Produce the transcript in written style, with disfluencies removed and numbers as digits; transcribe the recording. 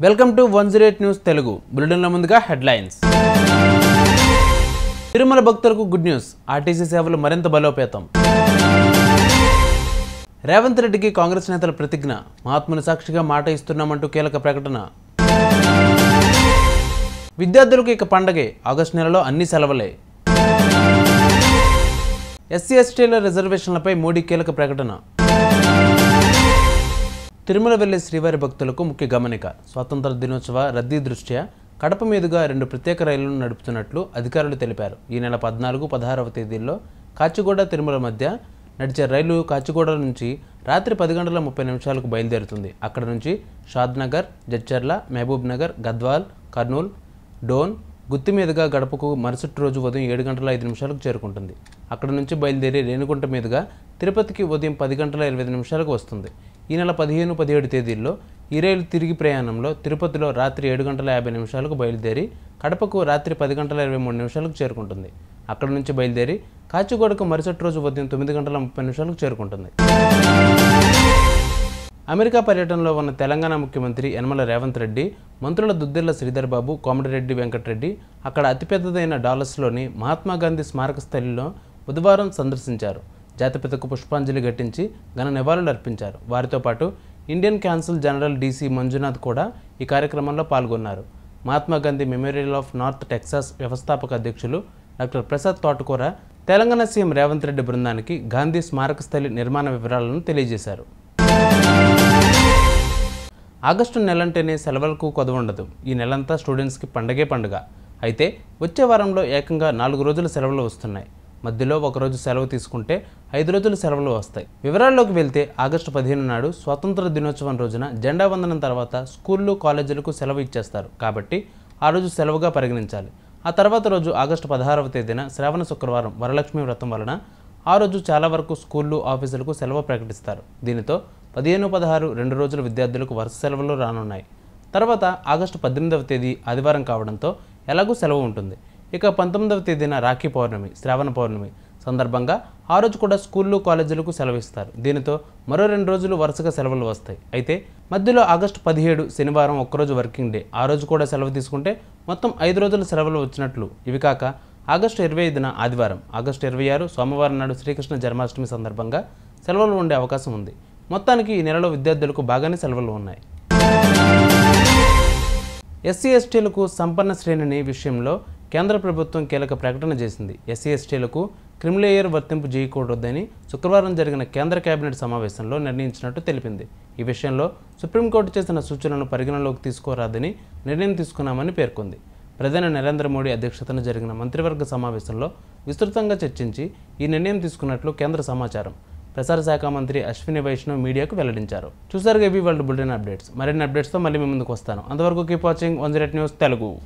Welcome to 108 news Telugu బులెటిన్ల ముందుగా headlines. Tirumala భక్తులకు good news, RTC సేవలు మరింత బలోపేతం. రేవంత్ రెడ్డికి కాంగ్రెస్ నేతల ప్రతిజ్ఞ, మహాత్ముని సాక్షిగా మాట ఇస్తున్నామంటూ కీలక ప్రకటన. విద్యార్థులకు ఇక పండగే, ఆగస్టు నెలలో అన్ని సెలవులే. ఎస్సీ/ఎస్టీల రిజర్వేషన్లపై మోడీ కీలక ప్రకటన. తిరుమల వెళ్లే శ్రీవారి భక్తులకు ముఖ్య గమనిక, స్వాతంత్ర దినోత్సవ రద్దీ దృష్ట్యా కడప మీదుగా 2 ప్రత్యేక రైళ్లను నడుపుతున్నట్లు అధికారులు తెలిపారు. ఈ నెల 14, 16వ తేదీల్లో కాచిగూడ తిరుమల మధ్య నడిచే రైలు కాచిగూడ నుంచి రాత్రి 10 గంటల 30 నిమిషాలకు బయలుదేరుతుంది. అక్కడ నుంచి షాద్నగర్, జడ్చర్ల, మహబూబ్ నగర్, గద్వాల్, కర్నూల్, డోన్, గుత్తి మీదుగా గడపకు మరుసటి రోజు ఉదయం 7 గంటల 5 నిమిషాలకు చేరుకుంటుంది. అక్కడ నుంచి బయలుదేరి రేణిగుంట మీదుగా తిరుపతికి ఉదయం 10 గంటల 25 నిమిషాలకు వస్తుంది. ఈ నెల 15, 17 తేదీల్లో ఈ రైలు తిరిగి ప్రయాణంలో తిరుపతిలో రాత్రి 7 గంటల 50 నిమిషాలకు బయలుదేరి కడపకు రాత్రి 10 గంటల 23 నిమిషాలకు చేరుకుంటుంది. అక్కడ నుంచి బయలుదేరి కాచిగూడకు మరుసటి రోజు ఉదయం 9 గంటల 30 నిమిషాలకు చేరుకుంటుంది. అమెరికా పర్యటనలో ఉన్న తెలంగాణ ముఖ్యమంత్రి యనమల రేవంత్ రెడ్డి మంత్రుల దుద్దిళ్ల శ్రీధర్ బాబు, కోమటిరెడ్డి వెంకటరెడ్డి అక్కడ అతిపెద్దదైన డాలస్లోని మహాత్మాగాంధీ స్మారక స్థలిలో బుధవారం సందర్శించారు. జాతిపితకు పుష్పాంజలి ఘటించి ఘన నివాళులు అర్పించారు. వారితో పాటు Indian council general DC Manjunath కూడా ఈ కార్యక్రమంలో పాల్గొన్నారు. Mahatma Gandhi memorial of north Texas వ్యవస్థాపక అధ్యక్షులు డాక్టర్ ప్రసాద్ తోటకూర తెలంగాణ సీఎం రేవంత్ రెడ్డి బృందానికి గాంధీ స్మారక స్థలి నిర్మాణ వివరాలను తెలియజేశారు. ఆగస్టు నెలంటేనే సెలవులకు కొదవుండదు. ఈ నెలంతా స్టూడెంట్స్కి పండగే పండుగ. అయితే వచ్చే వారంలో ఏకంగా 4 రోజుల సెలవులు వస్తున్నాయి. మధ్యలో 1 రోజు సెలవు తీసుకుంటే 5 రోజుల సెలవులు వస్తాయి. వివరాల్లోకి వెళ్తే ఆగస్టు 15 నాడు స్వాతంత్ర దినోత్సవం రోజున జెండా వందనం తర్వాత స్కూళ్ళు, కాలేజీలకు సెలవు ఇచ్చేస్తారు. కాబట్టి ఆ రోజు సెలవుగా పరిగణించాలి. ఆ తర్వాత రోజు ఆగస్టు 16వ తేదీన శ్రావణ శుక్రవారం వరలక్ష్మి వ్రతం వలన ఆ రోజు చాలా వరకు స్కూళ్ళు, ఆఫీసులకు సెలవు ప్రకటిస్తారు. దీనితో 15, 16 2 రోజుల విద్యార్థులకు వరుస సెలవులు రానున్నాయి. తర్వాత ఆగస్టు 18వ తేదీ ఆదివారం కావడంతో ఎలాగూ సెలవు ఉంటుంది. ఇక 19వ తేదీన రాఖీ పౌర్ణమి, శ్రావణ పౌర్ణమి సందర్భంగా ఆ రోజు కూడా స్కూళ్ళు, కాలేజీలకు సెలవిస్తారు. దీనితో మరో 2 రోజులు వరుసగా సెలవులు వస్తాయి. అయితే మధ్యలో ఆగస్టు 17 శనివారం ఒక్కరోజు వర్కింగ్ డే, ఆ రోజు కూడా సెలవు తీసుకుంటే మొత్తం 5 రోజుల సెలవులు వచ్చినట్లు. ఇవి కాక ఆగస్టు 25న ఆదివారం, ఆగస్టు 26 సోమవారం నాడు శ్రీకృష్ణ జన్మాష్టమి సందర్భంగా సెలవులు ఉండే అవకాశం ఉంది. మొత్తానికి ఈ నెలలో విద్యార్థులకు బాగానే సెలవులు ఉన్నాయి. ఎస్సీ/ఎస్టీలకు సంపన్న శ్రేణిని విషయంలో కేంద్ర ప్రభుత్వం కీలక ప్రకటన చేసింది. ఎస్సీ/ఎస్టీలకు క్రిమిలేయర్ వర్తింపు చేయకూడదని శుక్రవారం జరిగిన కేంద్ర కేబినెట్ సమావేశంలో నిర్ణయించినట్టు తెలిపింది. ఈ విషయంలో సుప్రీంకోర్టు చేసిన సూచనలను పరిగణలోకి తీసుకోరాదని నిర్ణయం తీసుకున్నామని పేర్కొంది. ప్రధాని నరేంద్ర మోడీ అధ్యక్షతన జరిగిన మంత్రివర్గ సమావేశంలో విస్తృతంగా చర్చించి ఈ నిర్ణయం తీసుకున్నట్లు కేంద్ర సమాచారం. ప్రసార శాఖ మంత్రి అశ్విని వైష్ణవ్ మీడియాకు వెల్లడించారు. చూసారుగా ఇవి వాళ్ళ బులెటిన్ అప్డేట్స్. మరిన్ని అప్డేట్స్తో మళ్ళీ మీ ముందుకు వస్తాను. అంతవరకు కీప్ వాచింగ్ 108 న్యూస్ తెలుగు.